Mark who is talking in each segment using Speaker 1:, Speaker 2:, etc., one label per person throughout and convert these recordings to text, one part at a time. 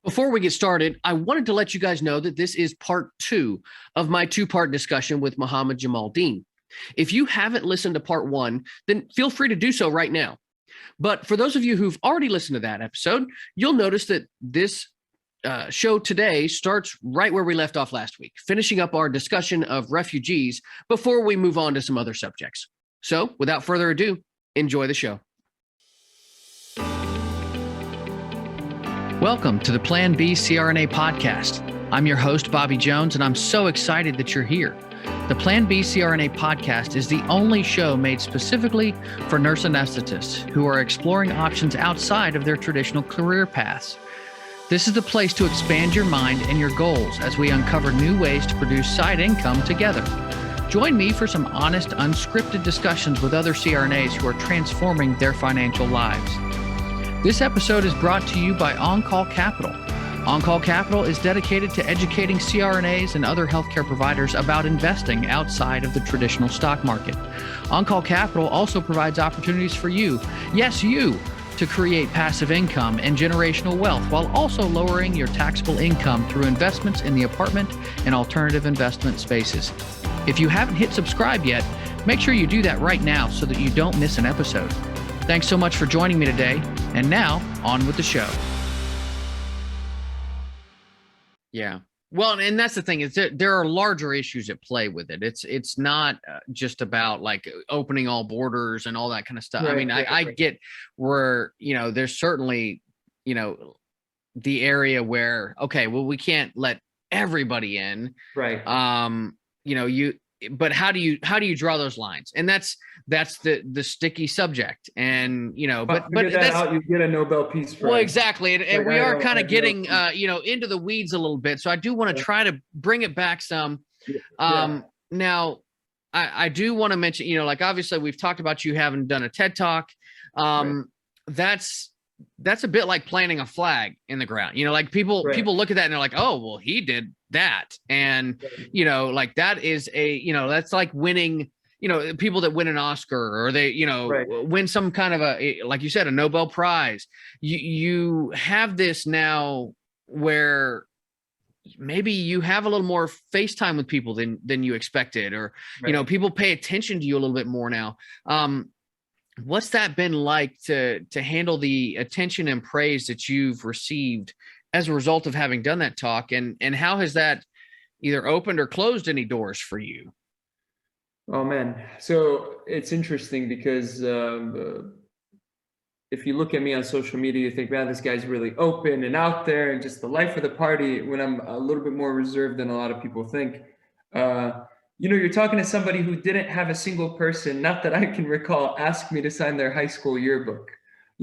Speaker 1: Before we get started, I wanted to let you guys know that this is part 2 of my 2-part discussion with Mohammad Jamal Deen. If you haven't listened to part 1, then feel free to do so right now. But for those of you who've already listened to that episode, you'll notice that this show today starts right where we left off last week, finishing up our discussion of refugees before we move on to some other subjects. So without further ado, enjoy the show. Welcome to the Plan B CRNA podcast. I'm your host, Bobby Jones, and I'm so excited that you're here. The Plan B CRNA podcast is the only show made specifically for nurse anesthetists who are exploring options outside of their traditional career paths. This is the place to expand your mind and your goals as we uncover new ways to produce side income together. Join me for some honest, unscripted discussions with other CRNAs who are transforming their financial lives. This episode is brought to you by On-Call Capital. On-Call Capital is dedicated to educating CRNAs and other healthcare providers about investing outside of the traditional stock market. On-Call Capital also provides opportunities for you, yes, you, to create passive income and generational wealth while also lowering your taxable income through investments in the apartment and alternative investment spaces. If you haven't hit subscribe yet, make sure you do that right now so that you don't miss an episode. Thanks so much for joining me today. And now, on with the show. Yeah. Well, and that's the thing is there are larger issues at play with it. It's not just about like opening all borders and all that kind of stuff.
Speaker 2: Right,
Speaker 1: I mean, I get where, there's certainly, the area where, okay, well, we can't let everybody in.
Speaker 2: Right.
Speaker 1: But how do you draw those lines? And that's the sticky subject. And but that's
Speaker 2: out, you get a Nobel Peace Prize.
Speaker 1: Well, exactly, and we are kind of getting into the weeds a little bit. So I do want to try to bring it back some. Now, I do want to mention, like obviously we've talked about you having done a TED Talk. That's a bit like planting a flag in the ground. Like people look at that and they're like, oh, well, he did that. And, like that is that's like winning, people that win an Oscar or they, win some kind of like you said, a Nobel Prize. You have this now where maybe you have a little more face time with people than you expected, or, people pay attention to you a little bit more now. What's that been like to handle the attention and praise that you've received as a result of having done that talk? And how has that either opened or closed any doors for you?
Speaker 2: Oh, man. So it's interesting because if you look at me on social media, you think, man, this guy's really open and out there and just the life of the party, when I'm a little bit more reserved than a lot of people think. You're talking to somebody who didn't have a single person, not that I can recall, ask me to sign their high school yearbook.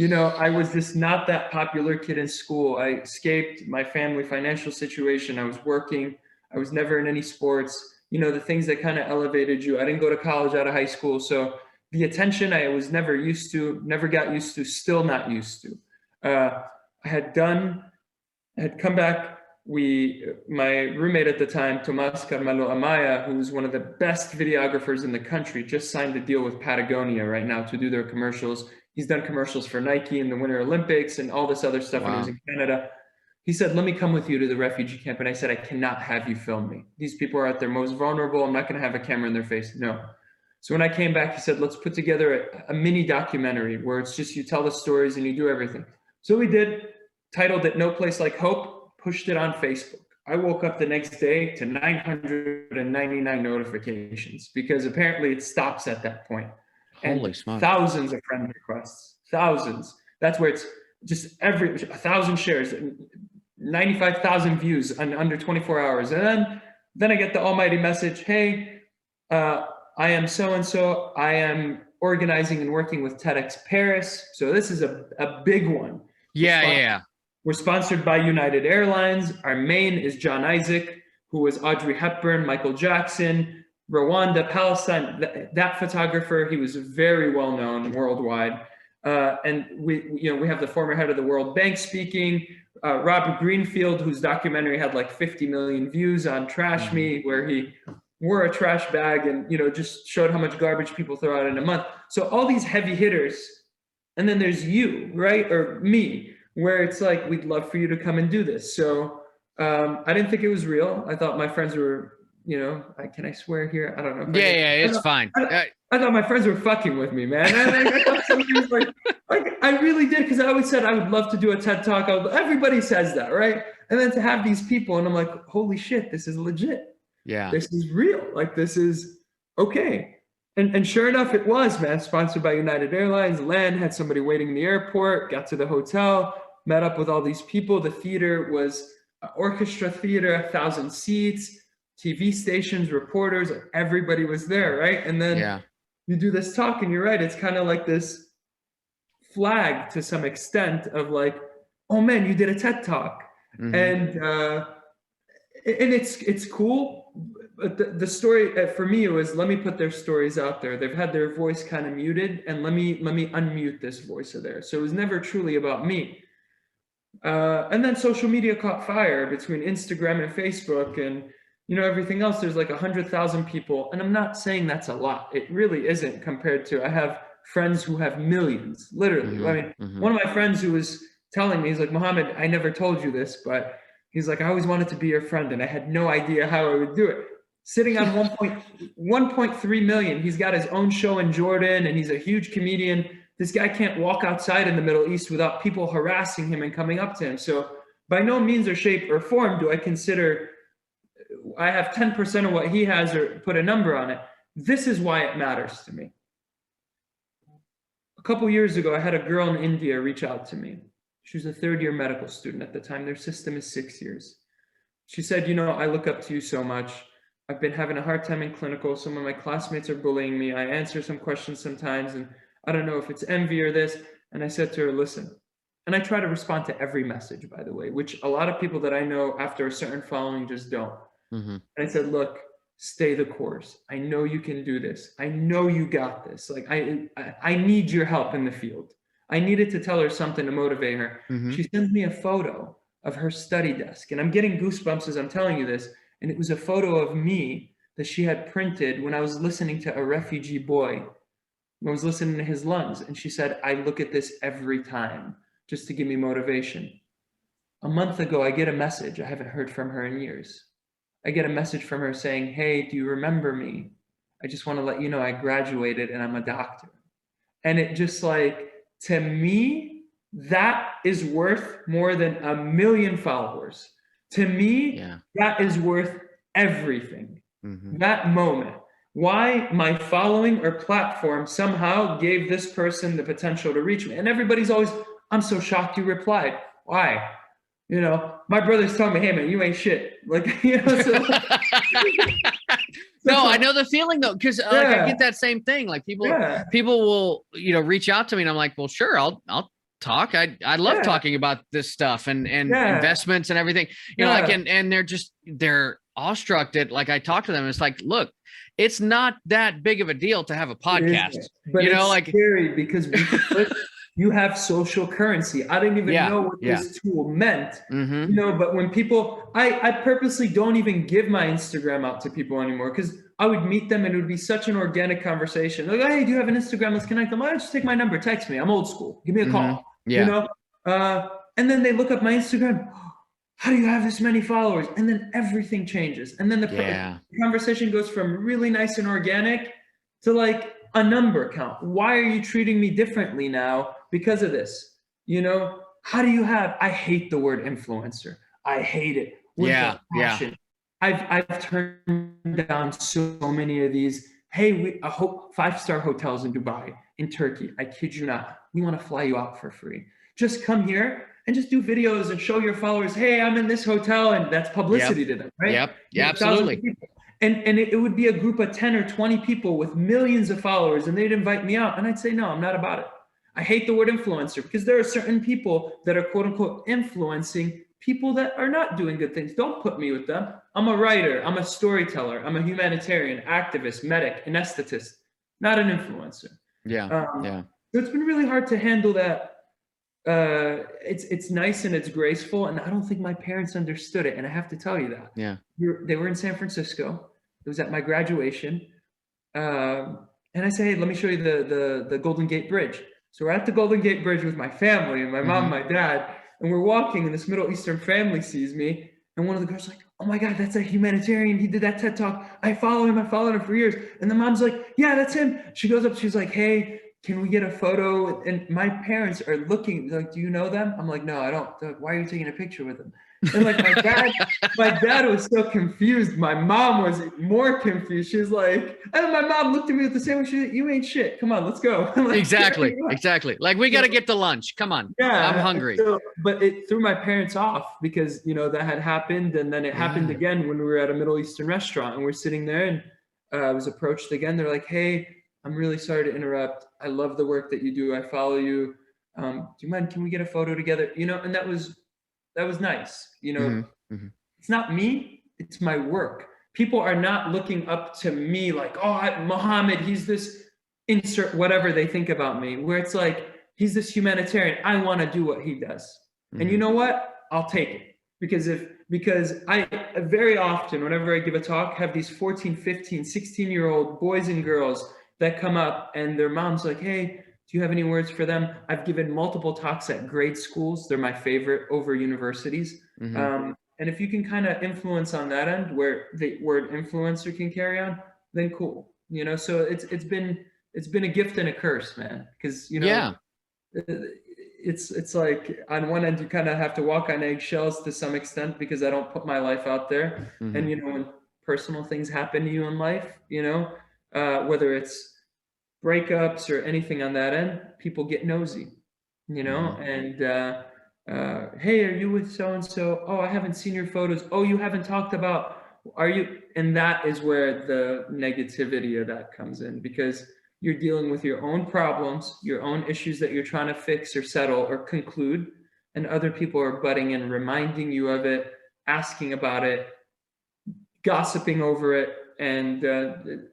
Speaker 2: I was just not that popular kid in school. I escaped my family financial situation. I was working. I was never in any sports, the things that kind of elevated you. I didn't go to college out of high school. So the attention I was never used to, never got used to, still not used to. I had come back. My roommate at the time, Tomas Carmelo Amaya, who's one of the best videographers in the country, just signed a deal with Patagonia right now to do their commercials. He's done commercials for Nike in the Winter Olympics and all this other stuff when he was in Canada. He said, let me come with you to the refugee camp. And I said, I cannot have you film me. These people are at their most vulnerable. I'm not going to have a camera in their face. No. So when I came back, he said, let's put together a mini documentary where it's just you tell the stories and you do everything. So we did, titled it No Place Like Hope. Pushed it on Facebook. I woke up the next day to 999 notifications because apparently it stops at that point.
Speaker 1: Holy smokes. Thousands
Speaker 2: of friend requests, thousands. That's where it's just 1,000 shares, 95,000 views in under 24 hours. And then I get the almighty message, hey, I am so-and-so. I am organizing and working with TEDx Paris. So this is a big one.
Speaker 1: Yeah.
Speaker 2: We're sponsored by United Airlines. Our main is John Isaac, who was Audrey Hepburn, Michael Jackson, Rwanda, Palestine. That photographer, he was very well known worldwide. And we have the former head of the World Bank speaking. Robert Greenfield, whose documentary had like 50 million views on Trash Me, where he wore a trash bag and just showed how much garbage people throw out in a month. So all these heavy hitters, and then there's you, right, or me. where it's like, we'd love for you to come and do this. So I didn't think it was real. I thought my friends were, can I swear here? I don't know.
Speaker 1: Yeah, it's fine.
Speaker 2: I thought my friends were fucking with me, man. I thought somebody was like I really did, because I always said I would love to do a TED Talk. Everybody says that, right? And then to have these people, and I'm like, holy shit, this is legit.
Speaker 1: Yeah.
Speaker 2: This is real. Like, this is okay. And sure enough, it was, man. Sponsored by United Airlines. Land, had somebody waiting in the airport, got to the hotel, met up with all these people. The theater was an orchestra theater, 1,000 seats, TV stations, reporters, everybody was there, right? And then you do this talk, and you're right, it's kind of like this flag to some extent of like, oh man, you did a TED Talk. And it's cool. But the story for me was, let me put their stories out there. They've had their voice kind of muted, and let me unmute this voice of theirs. So it was never truly about me. And then social media caught fire between Instagram and Facebook and everything else. There's like 100,000 people, and I'm not saying that's a lot. It really isn't compared to, I have friends who have millions, literally. I mean, one of my friends who was telling me, he's like, Mohammad, I never told you this, but he's like, I always wanted to be your friend, and I had no idea how I would do it. Sitting on 1.3 million. He's got his own show in Jordan, and he's a huge comedian. This guy can't walk outside in the Middle East without people harassing him and coming up to him. So by no means or shape or form do I consider I have 10% of what he has or put a number on it. This is why it matters to me. A couple years ago, I had a girl in India reach out to me. She was a third-year medical student at the time. Their system is 6 years. She said, I look up to you so much. I've been having a hard time in clinical. Some of my classmates are bullying me. I answer some questions sometimes, and I don't know if it's envy or this. And I said to her, listen, and I try to respond to every message, by the way, which a lot of people that I know after a certain following just don't. And I said, look, stay the course. I know you can do this. I know you got this. Like, I need your help in the field. I needed to tell her something to motivate her. She sends me a photo of her study desk, and I'm getting goosebumps as I'm telling you this. And it was a photo of me that she had printed when I was listening to a refugee boy. I was listening to his lungs. And she said, I look at this every time just to give me motivation. A month ago, I get a message. I haven't heard from her in years. I get a message from her saying, hey, do you remember me? I just want to let you know I graduated and I'm a doctor. And it just like, to me, that is worth more than 1 million followers. To me, that is worth everything. That moment. Why my following or platform somehow gave this person the potential to reach me. And everybody's always, I'm so shocked you replied. Why? My brother's telling me, hey man, you ain't shit. Like, so,
Speaker 1: no, I know the feeling though, because like, I get that same thing. Like people will, reach out to me, and I'm like, well, sure, I'll talk. I love talking about this stuff and investments and everything. Like, and they're awestruck that like I talk to them. And it's like, look, it's not that big of a deal to have a podcast.
Speaker 2: But it's scary because you have social currency. I didn't even know what this tool meant, but when people, I purposely don't even give my Instagram out to people anymore, because I would meet them and it would be such an organic conversation. Like, hey, do you have an Instagram? Let's connect. I'm like, just take my number, text me. I'm old school. Give me a call. And then they look up my Instagram. How do you have this many followers? And then everything changes. And then the conversation goes from really nice and organic to like a number count. Why are you treating me differently now because of this? How do you have, I hate the word influencer. I hate it. I've turned down so many of these. Hey, I hope 5-star hotels in Dubai, in Turkey. I kid you not. We want to fly you out for free. Just come here and just do videos and show your followers, hey, I'm in this hotel, and that's publicity to them, right?
Speaker 1: Absolutely.
Speaker 2: And it would be a group of 10 or 20 people with millions of followers, and they'd invite me out, and I'd say, no, I'm not about it. I hate the word influencer, because there are certain people that are quote unquote influencing people that are not doing good things. Don't put me with them. I'm a writer, I'm a storyteller, I'm a humanitarian, activist, medic, anesthetist, not an influencer. So it's been really hard to handle that. It's nice and it's graceful, and I don't think my parents understood it, and I have to tell you that. They were in San Francisco. It was at my graduation, and I say, hey, let me show you the Golden Gate Bridge. So we're at the Golden Gate Bridge with my family and my mom and my dad, And we're walking, and this Middle Eastern family sees me, and one of the girls is like, oh my God, that's a humanitarian. He did that TED Talk. I followed him for years. And the mom's like, yeah, that's him. She goes up, she's like, hey, can we get a photo? And my parents are looking, like, do you know them? I'm like, no, I don't. They're like, why are you taking a picture with them? And like my dad was so confused. My mom was more confused. She was like, and my mom looked at me with the same way. She said, you ain't shit. Come on, let's go. Like,
Speaker 1: Exactly. Like, we got to get to lunch. Come on. Yeah, I'm hungry.
Speaker 2: So, but it threw my parents off because, that had happened. And then it happened again when we were at a Middle Eastern restaurant and we're sitting there, and I was approached again. They're like, hey, I'm really sorry to interrupt. I love the work that you do. I follow you. Do you mind? Can we get a photo together? And that was nice. It's not me, it's my work. People are not looking up to me like, oh, Mohammad, he's this insert whatever they think about me, where it's like, he's this humanitarian. I want to do what he does. And you know what? I'll take it. Because I very often, whenever I give a talk, have these 14, 15, 16-year-old boys and girls that come up and their mom's like, hey, do you have any words for them? I've given multiple talks at grade schools. They're my favorite over universities. And if you can kind of influence on that end where the word influencer can carry on, then cool. So it's been a gift and a curse, man. Because, it's like on one end, you kind of have to walk on eggshells to some extent because I don't put my life out there. And, when personal things happen to you in life, whether it's breakups or anything on that end, people get nosy, and hey, are you with so-and-so? Oh, I haven't seen your photos. Oh, you haven't talked about, are you? And that is where the negativity of that comes in, because you're dealing with your own problems, your own issues that you're trying to fix or settle or conclude, and other people are butting in, reminding you of it, asking about it, gossiping over it. And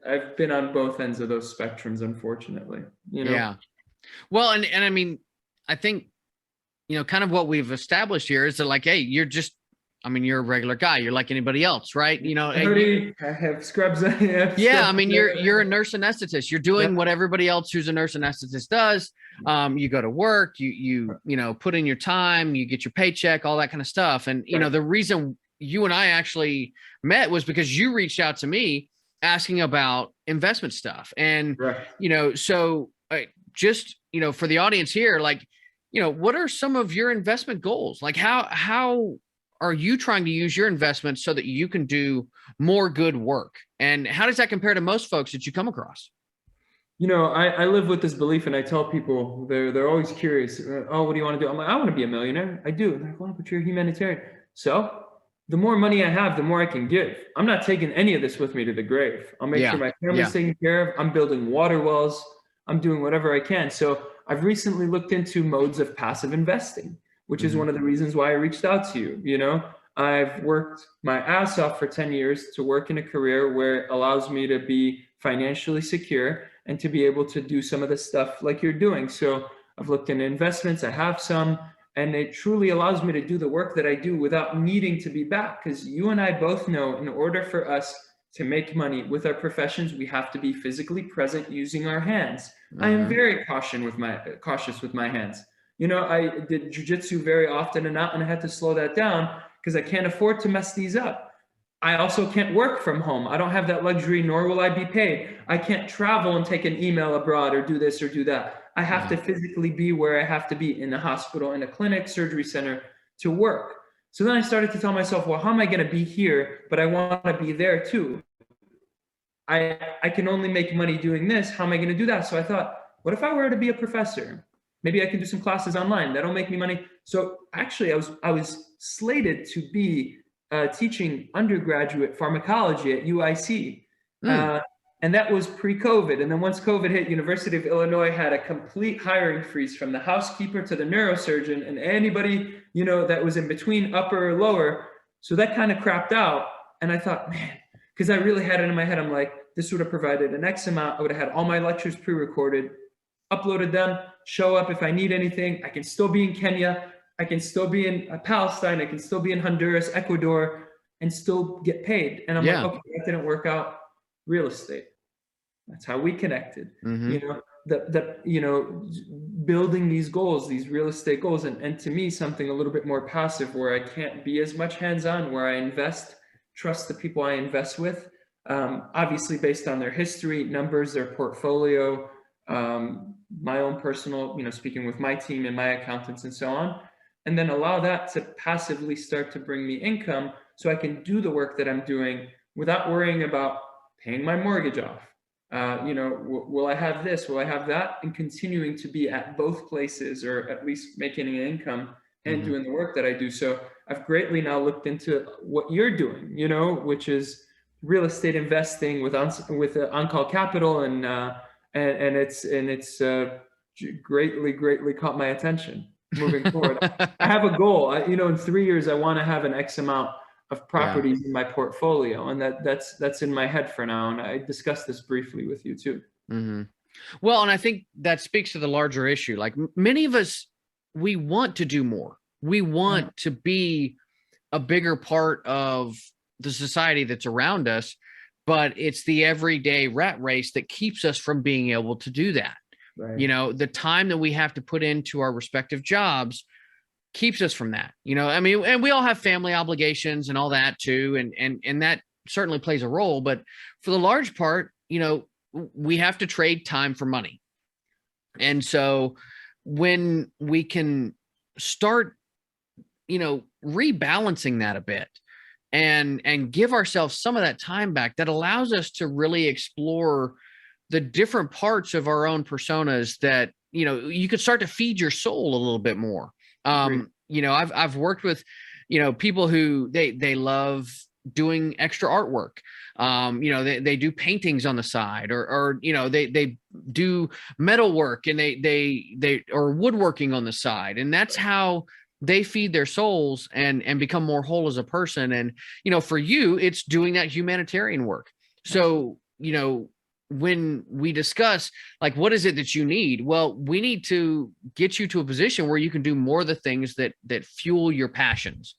Speaker 2: I've been on both ends of those spectrums, unfortunately.
Speaker 1: Yeah. Well, and I mean, I think, kind of what we've established here is that, like, hey, you're a regular guy. You're like anybody else, right?
Speaker 2: I have scrubs.
Speaker 1: Yeah, I mean, you're a nurse anesthetist. You're doing what everybody else who's a nurse anesthetist does. You go to work. You put in your time. You get your paycheck, all that kind of stuff. And the reason you and I actually met was because you reached out to me asking about investment stuff. And, so just, for the audience here, like, what are some of your investment goals? Like how are you trying to use your investments so that you can do more good work? And how does that compare to most folks that you come across?
Speaker 2: I live with this belief, and I tell people, they're always curious. Oh, what do you want to do? I'm like, I want to be a millionaire. I do. They're like, well, but you're a humanitarian. So the more money I have, the more I can give. I'm not taking any of this with me to the grave. I'll make sure my family's taken care of. I'm building water wells. I'm doing whatever I can. So I've recently looked into modes of passive investing, which is one of the reasons why I reached out to you. I've worked my ass off for 10 years to work in a career where it allows me to be financially secure and to be able to do some of the stuff like you're doing. So I've looked into investments. I have some, and it truly allows me to do the work that I do without needing to be back. Because you and I both know, in order for us to make money with our professions, we have to be physically present using our hands. I am very cautious with my hands. I did jujitsu very often and I had to slow that down because I can't afford to mess these up. I also can't work from home. I don't have that luxury, nor will I be paid. I can't travel and take an email abroad or do this or do that. I have to physically be where I have to be, in the hospital, in a clinic, surgery center, to work. So then I started to tell myself, well, how am I going to be here, but I want to be there too? I can only make money doing this. How am I going to do that? So I thought, what if I were to be a professor? Maybe I can do some classes online. That'll make me money. So actually, I was slated to be teaching undergraduate pharmacology at UIC. And that was pre-COVID. And then once COVID hit, University of Illinois had a complete hiring freeze, from the housekeeper to the neurosurgeon and anybody, that was in between, upper or lower. So that kind of crapped out. And I thought, man, because I really had it in my head. I'm like, this would have provided an X amount. I would have had all my lectures pre-recorded, uploaded them, show up if I need anything. I can still be in Kenya. I can still be in Palestine. I can still be in Honduras, Ecuador, and still get paid. And I'm like, okay, that didn't work out. Real estate. That's how we connected. building these goals, these real estate goals, and to me, something a little bit more passive where I can't be as much hands-on, where I trust the people I invest with, obviously based on their history, numbers, their portfolio, my own personal, speaking with my team and my accountants and so on, and then allow that to passively start to bring me income so I can do the work that I'm doing without worrying about paying my mortgage off. Will I have this? Will I have that? And continuing to be at both places, or at least making an income and doing the work that I do. So I've greatly now looked into what you're doing, which is real estate investing with on-call capital, and it's greatly caught my attention moving forward. I have a goal. In 3 years, I want to have an X amount of properties in my portfolio, and that's in my head for now. And I discussed this briefly with you too.
Speaker 1: Well, and I think that speaks to the larger issue. Like many of us, we want to do more. We want to be a bigger part of the society that's around us, but it's the everyday rat race that keeps us from being able to do that.
Speaker 2: Right.
Speaker 1: The time that we have to put into our respective jobs keeps us from that. And we all have family obligations and all that too. And that certainly plays a role, but for the large part, we have to trade time for money. And so when we can start, rebalancing that a bit and give ourselves some of that time back, that allows us to really explore the different parts of our own personas that, you could start to feed your soul a little bit more. I've worked with, people who they love doing extra artwork. They do paintings on the side, or they do metal work, and they or woodworking on the side. And that's how they feed their souls and become more whole as a person. And, for you, it's doing that humanitarian work. So, when we discuss like, what is it that you need? Well, we need to get you to a position where you can do more of the things that fuel your passions.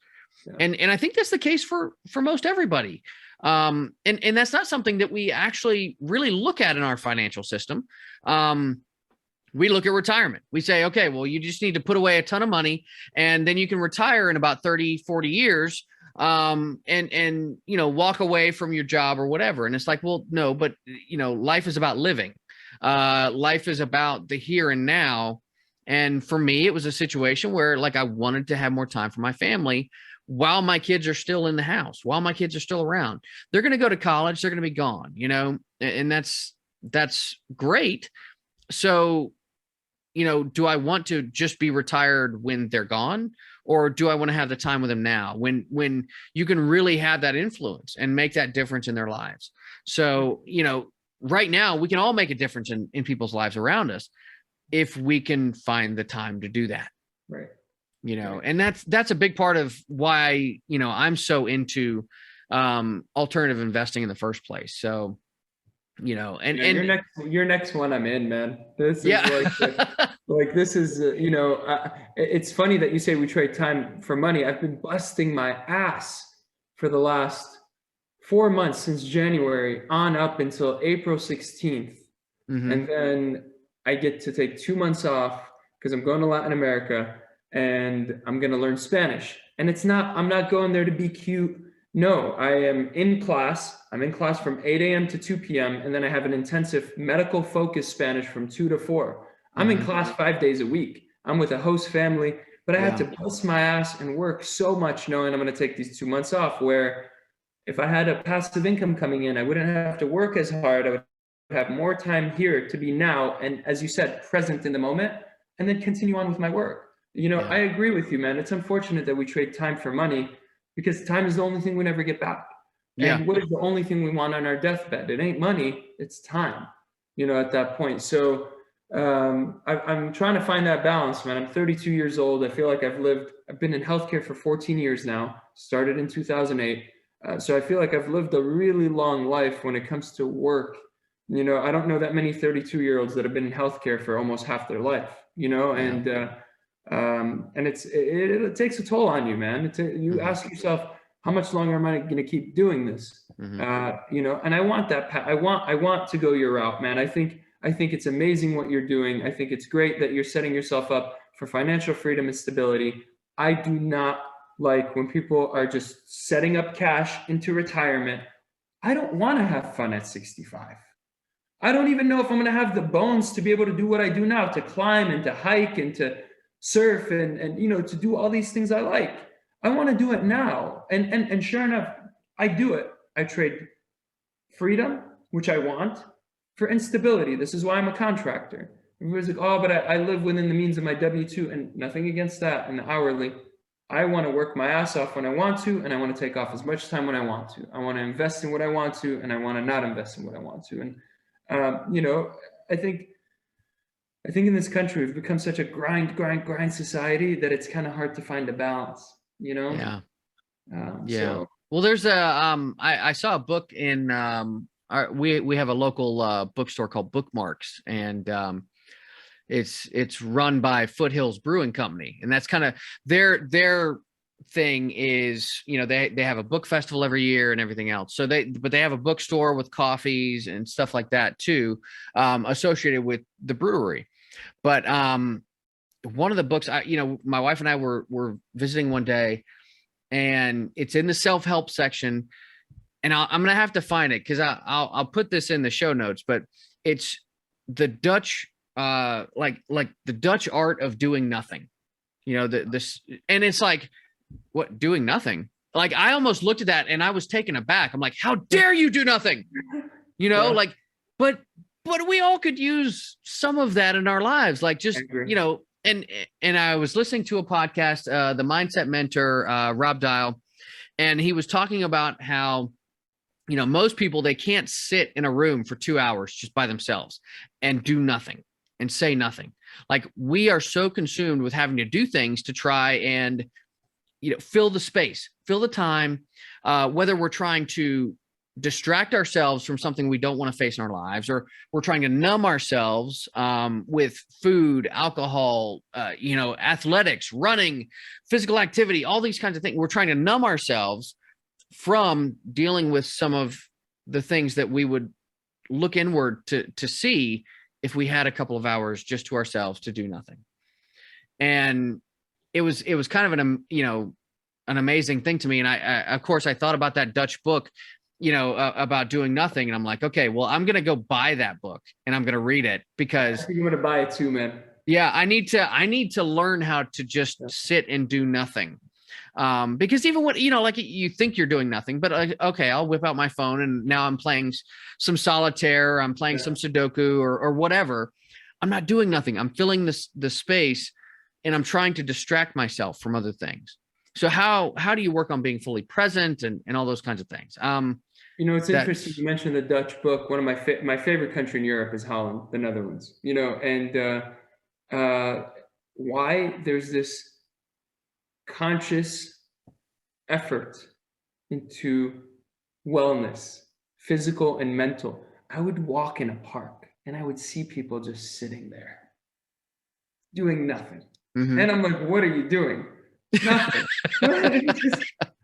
Speaker 1: Yeah. And I think that's the case for most everybody. And that's not something that we actually really look at in our financial system. We look at retirement. We say, okay, well, you just need to put away a ton of money, and then you can retire in about 30, 40 years. And walk away from your job or whatever. And it's like, well, no, but life is about living. Life is about the here and now. And for me, it was a situation where like I wanted to have more time for my family while my kids are still in the house, while my kids are still around. They're going to go to college, they're going to be gone, and that's great. So, do I want to just be retired when they're gone? Or do I want to have the time with them now when you can really have that influence and make that difference in their lives? So, right now we can all make a difference in people's lives around us if we can find the time to do that.
Speaker 2: Right.
Speaker 1: And that's a big part of why, I'm so into alternative investing in the first place. So, and
Speaker 2: your next one I'm in, man. This is this is, it's funny that you say we trade time for money. I've been busting my ass for the last 4 months, since January on up until April 16th. And then I get to take 2 months off because I'm going to Latin America and I'm going to learn Spanish. And I'm not going there to be cute. No, I am in class. I'm in class from 8 a.m. to 2 p.m. And then I have an intensive medical focused Spanish from 2 to 4. I'm in class 5 days a week. I'm with a host family, but I have to bust my ass and work so much knowing I'm going to take these 2 months off, where if I had a passive income coming in, I wouldn't have to work as hard. I would have more time here to be now. And as you said, present in the moment, and then continue on with my work. I agree with you, man. It's unfortunate that we trade time for money, because time is the only thing we never get back. And what is the only thing we want on our deathbed? It ain't money, it's time, at that point. So I'm trying to find that balance, man. I'm 32 years old. I feel like I've been in healthcare for 14 years now, started in 2008. So I feel like I've lived a really long life when it comes to work. I don't know that many 32-year-olds that have been in healthcare for almost half their life, and it takes a toll on you, man. You ask yourself, how much longer am I going to keep doing this? And I want that. I want to go your route, man. I think I think it's amazing what you're doing. I think it's great that you're setting yourself up for financial freedom and stability. I do not like when people are just setting up cash into retirement. I don't want to have fun at 65. I don't even know if I'm going to have the bones to be able to do what I do now, to climb and to hike and to surf and you know, to do all these things I like. I want to do it now. And sure enough, I do it. I trade freedom, which I want, for instability. This is why I'm a contractor. Everybody's like, oh, but I live within the means of my W-2, and nothing against that and the hourly. I want to work my ass off when I want to, and I want to take off as much time when I want to. I want to invest in what I want to, and I want to not invest in what I want to. And you know, I think in this country we've become such a grind society that it's kind of hard to find a balance. You know?
Speaker 1: Yeah. Yeah.
Speaker 2: So.
Speaker 1: Well, there's I saw a book in we have a local bookstore called Bookmarks, and it's run by Foothills Brewing Company, and that's kind of their thing is, you know, they have a book festival every year and everything else. So they have a bookstore with coffees and stuff like that too, associated with the brewery. But one of the books, my wife and I were visiting one day, and it's in the self-help section, and I'm gonna have to find it because I'll put this in the show notes. But it's the Dutch, like the Dutch art of doing nothing. You know, this, and it's like, what, doing nothing? Like, I almost looked at that and I was taken aback. I'm like, how dare you do nothing? You know, like, but we all could use some of that in our lives. Like, just, you know, and I was listening to a podcast, the mindset mentor, Rob Dial, and he was talking about how, you know, most people, they can't sit in a room for 2 hours just by themselves and do nothing and say nothing. Like, we are so consumed with having to do things to try and, you know, fill the space, fill the time, whether we're trying to distract ourselves from something we don't want to face in our lives, or we're trying to numb ourselves with food, alcohol, you know, athletics, running, physical activity, all these kinds of things. We're trying to numb ourselves from dealing with some of the things that we would look inward to see if we had a couple of hours just to ourselves to do nothing. And it was kind of an amazing thing to me. And I of course I thought about that Dutch book, you know, about doing nothing. And I'm like, okay, well, I'm going to go buy that book and I'm going to read it, because
Speaker 2: I think I'm going to buy it too, man.
Speaker 1: Yeah. I need to learn how to just sit and do nothing. Because even when, you know, like, you think you're doing nothing, but okay, I'll whip out my phone and now I'm playing some solitaire, I'm playing some Sudoku or whatever. I'm not doing nothing. I'm filling the space, and I'm trying to distract myself from other things. So how do you work on being fully present and all those kinds of things?
Speaker 2: You know, it's interesting you mentioned the Dutch book. One of my favorite country in Europe is Holland, the Netherlands, you know, and why there's this conscious effort into wellness, physical and mental. I would walk in a park and I would see people just sitting there doing nothing. Mm-hmm. And I'm like, what are you doing? Nothing.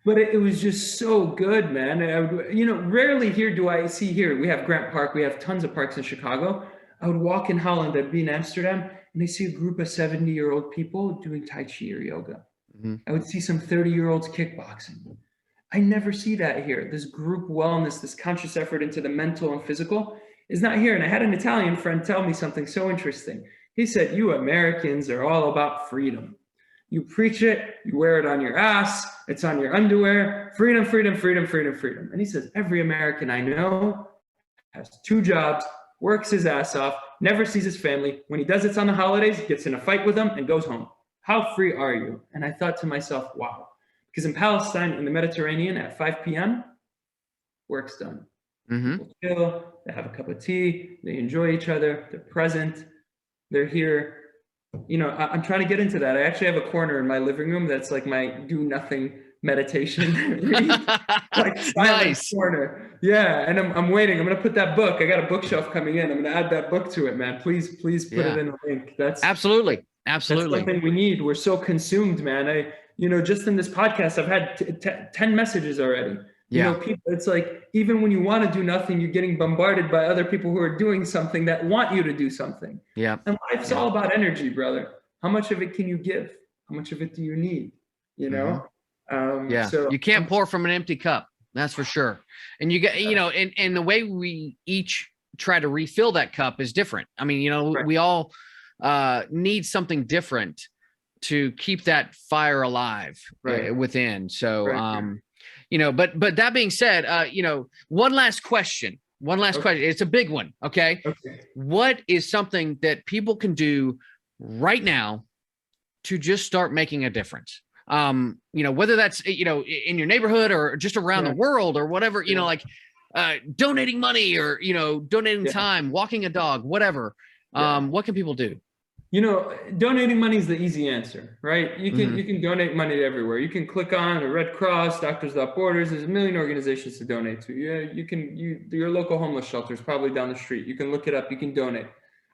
Speaker 2: But it was just so good, man. And I would, you know, rarely here do I see here. We have Grant Park. We have tons of parks in Chicago. I would walk in Holland. I'd be in Amsterdam, and I see a group of 70-year-old people doing Tai Chi or yoga. Mm-hmm. I would see some 30-year-olds kickboxing. I never see that here. This group wellness, this conscious effort into the mental and physical is not here. And I had an Italian friend tell me something so interesting. He said, you Americans are all about freedom. You preach it, you wear it on your ass, it's on your underwear, freedom, freedom, freedom, freedom, freedom. And he says, every American I know has 2 jobs, works his ass off, never sees his family. When he does it on the holidays, gets in a fight with them and goes home. How free are you? And I thought to myself, wow. Because in Palestine, in the Mediterranean, at 5 p.m., work's done. Mm-hmm. People chill, they have a cup of tea, they enjoy each other, they're present, they're here. You know, I'm trying to get into that. I actually have a corner in my living room that's like my do nothing meditation, like silent nice. Corner. Yeah, and I'm waiting. I'm gonna put that book. I got a bookshelf coming in. I'm gonna add that book to it, man. Please put it in the link. That's
Speaker 1: absolutely.
Speaker 2: That's something we need. We're so consumed, man. You know, just in this podcast, I've had 10 messages already.
Speaker 1: Yeah.
Speaker 2: People, it's like, even when you want to do nothing, you're getting bombarded by other people who are doing something that want you to do something.
Speaker 1: Yeah.
Speaker 2: And life's all about energy, brother. How much of it can you give? How much of it do you need?
Speaker 1: Yeah.
Speaker 2: So
Speaker 1: You can't pour from an empty cup. That's for sure. And you get, and the way we each try to refill that cup is different. I mean,
Speaker 2: Right.
Speaker 1: we all need something different to keep that fire alive within. So, but that being said, one last question. It's a big one. Okay. What is something that people can do right now to just start making a difference? Whether that's, in your neighborhood or just around the world or whatever, donating money or, donating time, walking a dog, whatever. What can people do?
Speaker 2: Donating money is the easy answer, right? You can donate money everywhere. You can click on the Red Cross, Doctors Without Borders. There's a million organizations to donate to. Your local homeless shelter is probably down the street. You can look it up. You can donate.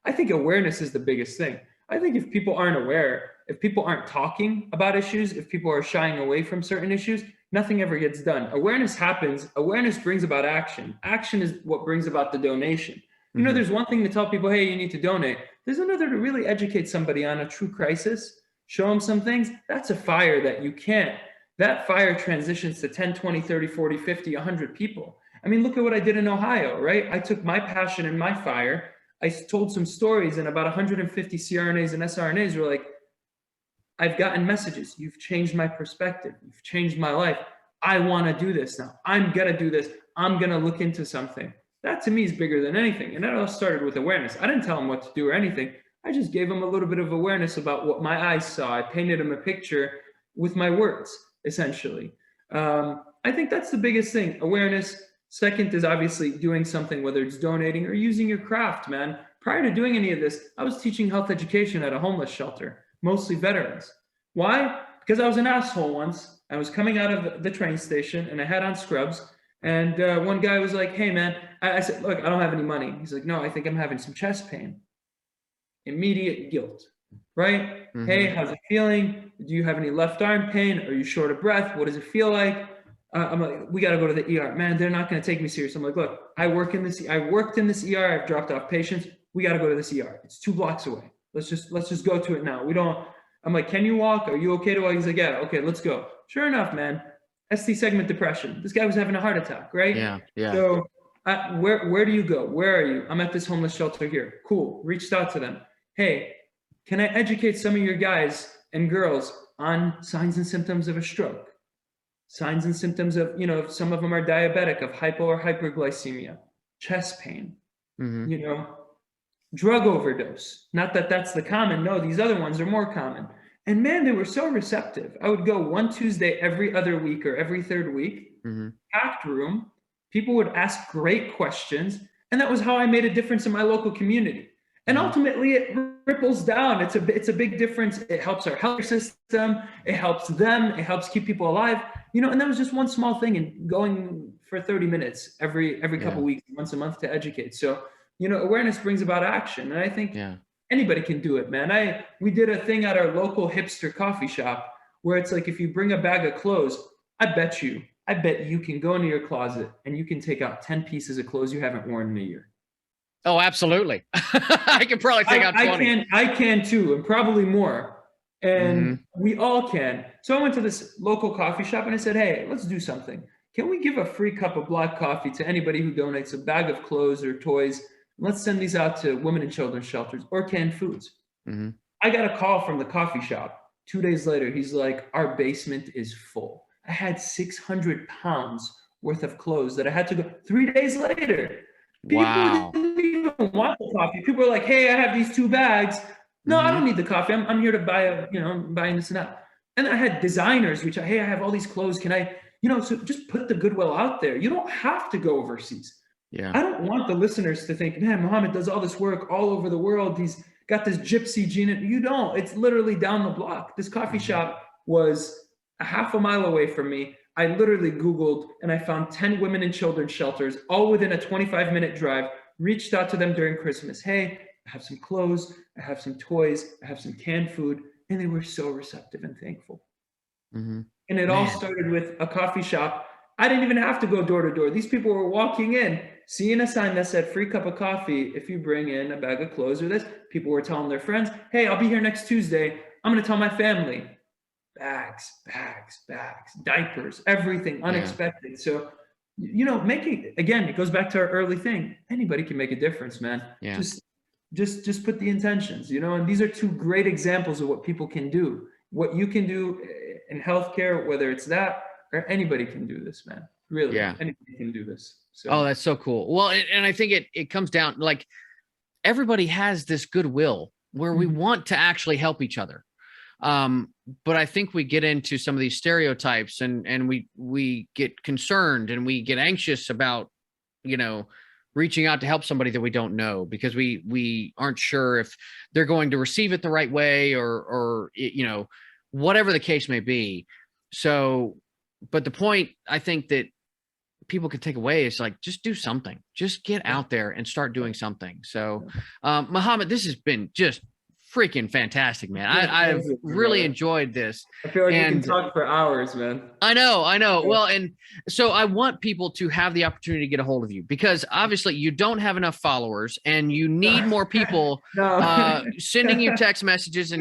Speaker 2: I think awareness is the biggest thing. I think if people aren't aware, if people aren't talking about issues, if people are shying away from certain issues, nothing ever gets done. Awareness happens. Awareness brings about action. Action is what brings about the donation. There's one thing to tell people, hey, you need to donate. There's another to really educate somebody on a true crisis, show them some things. That's a fire that fire transitions to 10, 20, 30, 40, 50, 100 people. I mean, look at what I did in Ohio, right? I took my passion and my fire. I told some stories, and about 150 CRNAs and SRNAs were like, I've gotten messages. You've changed my perspective. You've changed my life. I want to do this now. I'm going to do this. I'm going to look into something. That to me is bigger than anything. And that all started with awareness. I didn't tell them what to do or anything. I just gave them a little bit of awareness about what my eyes saw. I painted them a picture with my words, essentially. I think that's the biggest thing, awareness. Second is obviously doing something, whether it's donating or using your craft, man. Prior to doing any of this, I was teaching health education at a homeless shelter, mostly veterans. Why? Because I was an asshole once. I was coming out of the train station and I had on scrubs. And one guy was like, hey, man, I said, look, I don't have any money. He's like, no, I think I'm having some chest pain. Immediate guilt, right? Hey, how's it feeling? Do you have any left arm pain? Are you short of breath? What does it feel like? I'm like, we got to go to the ER. Man, they're not going to take me serious. I'm like, look, I worked in this ER. I've dropped off patients. We got to go to this ER. It's 2 blocks away. Let's just go to it now. I'm like, can you walk? Are you okay to walk? He's like, yeah, okay, let's go. Sure enough, man, ST segment depression. This guy was having a heart attack, right?
Speaker 1: Yeah.
Speaker 2: So where do you go? Where are you? I'm at this homeless shelter here. Cool. Reached out to them. Hey, can I educate some of your guys and girls on signs and symptoms of a stroke? Signs and symptoms of, some of them are diabetic, of hypo or hyperglycemia, chest pain, drug overdose. Not that that's the common. No, these other ones are more common. And man, they were so receptive. I would go one Tuesday every other week or every third week, packed room. People would ask great questions. And that was how I made a difference in my local community. And ultimately, it ripples down. It's a big difference. It helps our health system. It helps them. It helps keep people alive. And that was just one small thing. And going for 30 minutes every couple weeks, once a month to educate. So, awareness brings about action. And I think anybody can do it, man. We did a thing at our local hipster coffee shop where it's like, if you bring a bag of clothes, I bet you can go into your closet and you can take out 10 pieces of clothes you haven't worn in a year.
Speaker 1: Oh, absolutely. I can probably take out 20.
Speaker 2: I can too, and probably more. And we all can. So I went to this local coffee shop and I said, hey, let's do something. Can we give a free cup of black coffee to anybody who donates a bag of clothes or toys? Let's send these out to women and children's shelters or canned foods. I got a call from the coffee shop. 2 days later, he's like, our basement is full. I had 600 pounds worth of clothes that I had to go. 3 days later, people didn't even want the coffee. People were like, hey, I have these 2 bags. No, I don't need the coffee. I'm here to buy I'm buying this and that. And I had designers reach out, hey, I have all these clothes. Can I, so just put the goodwill out there. You don't have to go overseas.
Speaker 1: Yeah.
Speaker 2: I don't want the listeners to think, man, Mohammad does all this work all over the world. He's got this gypsy gene. You don't. It's literally down the block. This coffee shop was a half a mile away from me. I literally Googled and I found 10 women and children's shelters, all within a 25-minute drive, reached out to them during Christmas. Hey, I have some clothes, I have some toys, I have some canned food. And they were so receptive and thankful. And it all started with a coffee shop I didn't even have to go door to door. These people were walking in, seeing a sign that said free cup of coffee if you bring in a bag of clothes or this. People were telling their friends, hey, I'll be here next Tuesday. I'm going to tell my family. Bags, diapers, everything unexpected. So, making, again, it goes back to our early thing. Anybody can make a difference, man.
Speaker 1: Yeah.
Speaker 2: Just put the intentions, and these are two great examples of what people can do. What you can do in healthcare, whether it's that or anybody can do this, man. Really, anybody can do this. So.
Speaker 1: Oh, that's so cool. Well, and I think it comes down, like, everybody has this goodwill where we want to actually help each other. But I think we get into some of these stereotypes and we get concerned and we get anxious about, reaching out to help somebody that we don't know, because we aren't sure if they're going to receive it the right way or whatever the case may be. So, but the point I think that people could take away is, like, just do something, just get out there and start doing something. So, Mohammad, this has been just freaking fantastic, man. I've really enjoyed this.
Speaker 2: I feel like we can talk for hours, man.
Speaker 1: I know. Well, and so I want people to have the opportunity to get a hold of you, because obviously you don't have enough followers and you need more people sending you text messages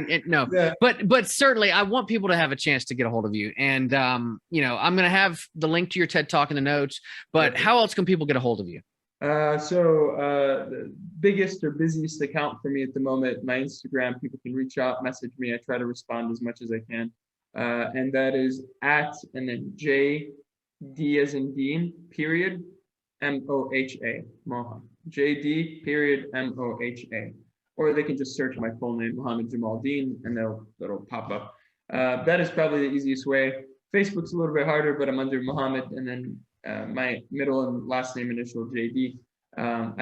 Speaker 1: but certainly I want people to have a chance to get a hold of you. And, I'm going to have the link to your TED Talk in the notes, but how else can people get a hold of you?
Speaker 2: The biggest or busiest account for me at the moment, my Instagram. People can reach out, message me. I try to respond as much as I can. And that is @ and then JD as in Dean, period, MOHA, Moha. JD, period, MOHA. Or they can just search my full name, Mohammad Jamal Deen, and that'll pop up. That is probably the easiest way. Facebook's a little bit harder, but I'm under Mohammad, and then my middle and last name initial, JD. I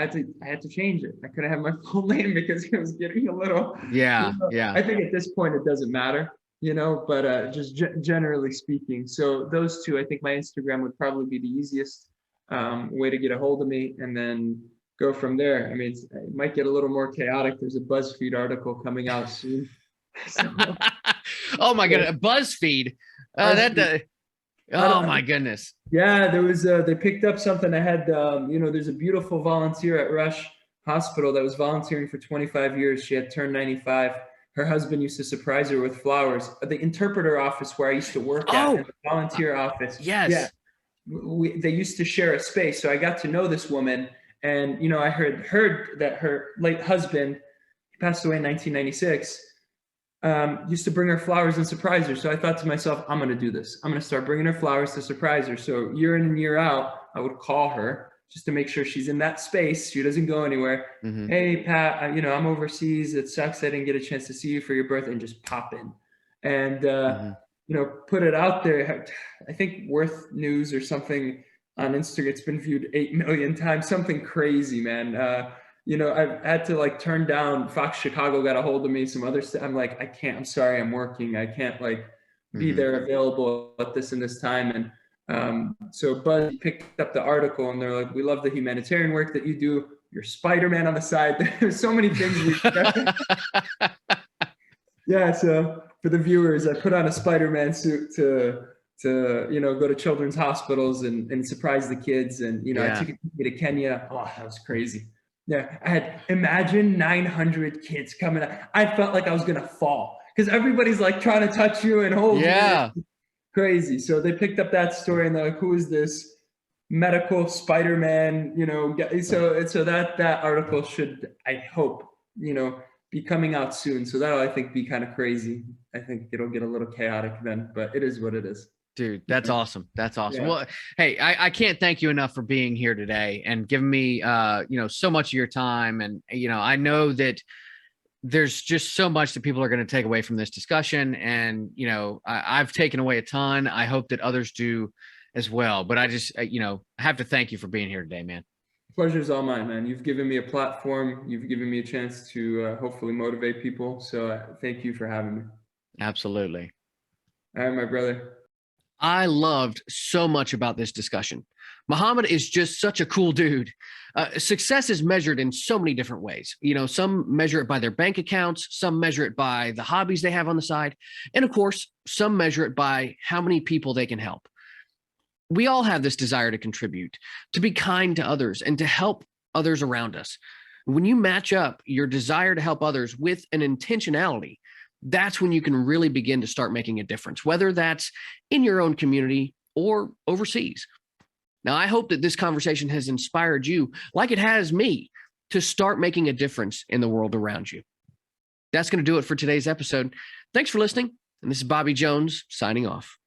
Speaker 2: had to change it. I couldn't have my full name because it was getting a little. I think at this point it doesn't matter, but just generally speaking. So those two, I think my Instagram would probably be the easiest way to get a hold of me, and then go from there. I mean, it might get a little more chaotic. There's a BuzzFeed article coming out soon. So,
Speaker 1: oh my goodness, BuzzFeed. Oh my goodness.
Speaker 2: Yeah, there was they picked up something. I had there's a beautiful volunteer at Rush Hospital that was volunteering for 25 years. She had turned 95. Her husband used to surprise her with flowers. The interpreter office where I used to work at, the volunteer office.
Speaker 1: Yes. Yeah.
Speaker 2: They used to share a space. So I got to know this woman, and I heard that her late husband, he passed away in 1996. Used to bring her flowers and surprise her. So I thought to myself, I'm going to do this. I'm going to start bringing her flowers to surprise her. So year in and year out, I would call her just to make sure she's in that space. She doesn't go anywhere. Mm-hmm. Hey, Pat, I'm overseas. It sucks I didn't get a chance to see you for your birthday, and just pop in and, put it out there. I think Worth News or something on Instagram, it's been viewed 8 million times, something crazy, man. I've had to turn down. Fox Chicago got a hold of me, some other stuff. I'm like, I can't, I'm sorry, I'm working. I can't be there available at this and this time. And so Buzz picked up the article, and they're like, we love the humanitarian work that you do. You're Spiderman on the side. There's so many things. Yeah. So for the viewers, I put on a Spiderman suit to go to children's hospitals and surprise the kids. And, I took it to Kenya. Oh, that was crazy. Yeah, I had, imagine 900 kids coming up. I felt like I was going to fall because everybody's trying to touch you and hold you. Crazy. So they picked up that story, and they're like, who is this medical Spider-Man? So that article should, I hope, be coming out soon. So that'll, I think, be kind of crazy. I think it'll get a little chaotic then, but it is what it is.
Speaker 1: Dude, that's awesome. That's awesome. Yeah. Well, hey, I can't thank you enough for being here today and giving me, so much of your time. And, I know that there's just so much that people are going to take away from this discussion. And, I've taken away a ton. I hope that others do as well. But I just, I have to thank you for being here today, man.
Speaker 2: Pleasure's all mine, man. You've given me a platform. You've given me a chance to hopefully motivate people. So thank you for having me.
Speaker 1: Absolutely.
Speaker 2: All right, my brother.
Speaker 1: I loved so much about this discussion. Mohammad is just such a cool dude. Success is measured in so many different ways. Some measure it by their bank accounts, some measure it by the hobbies they have on the side, and of course, some measure it by how many people they can help. We all have this desire to contribute, to be kind to others, and to help others around us. When you match up your desire to help others with an intentionality, that's when you can really begin to start making a difference, whether that's in your own community or overseas. Now, I hope that this conversation has inspired you, like it has me, to start making a difference in the world around you. That's going to do it for today's episode. Thanks for listening. And this is Bobby Jones signing off.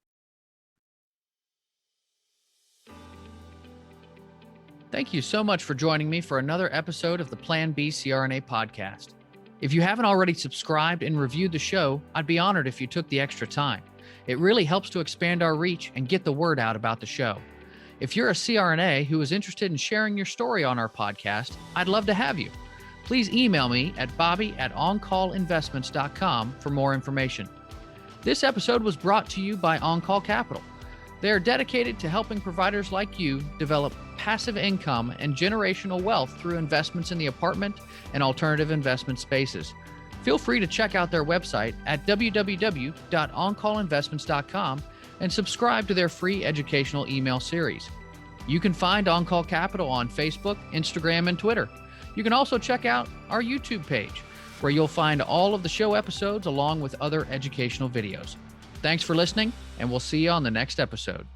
Speaker 1: Thank you so much for joining me for another episode of the Plan B CRNA podcast. If you haven't already subscribed and reviewed the show, I'd be honored if you took the extra time. It really helps to expand our reach and get the word out about the show. If you're a CRNA who is interested in sharing your story on our podcast, I'd love to have you. Please email me at bobby@oncallinvestments.com for more information. This episode was brought to you by On Call Capital. They are dedicated to helping providers like you develop passive income and generational wealth through investments in the apartment and alternative investment spaces. Feel free to check out their website at www.oncallinvestments.com and subscribe to their free educational email series. You can find On Call Capital on Facebook, Instagram, and Twitter. You can also check out our YouTube page, where you'll find all of the show episodes along with other educational videos. Thanks for listening, and we'll see you on the next episode.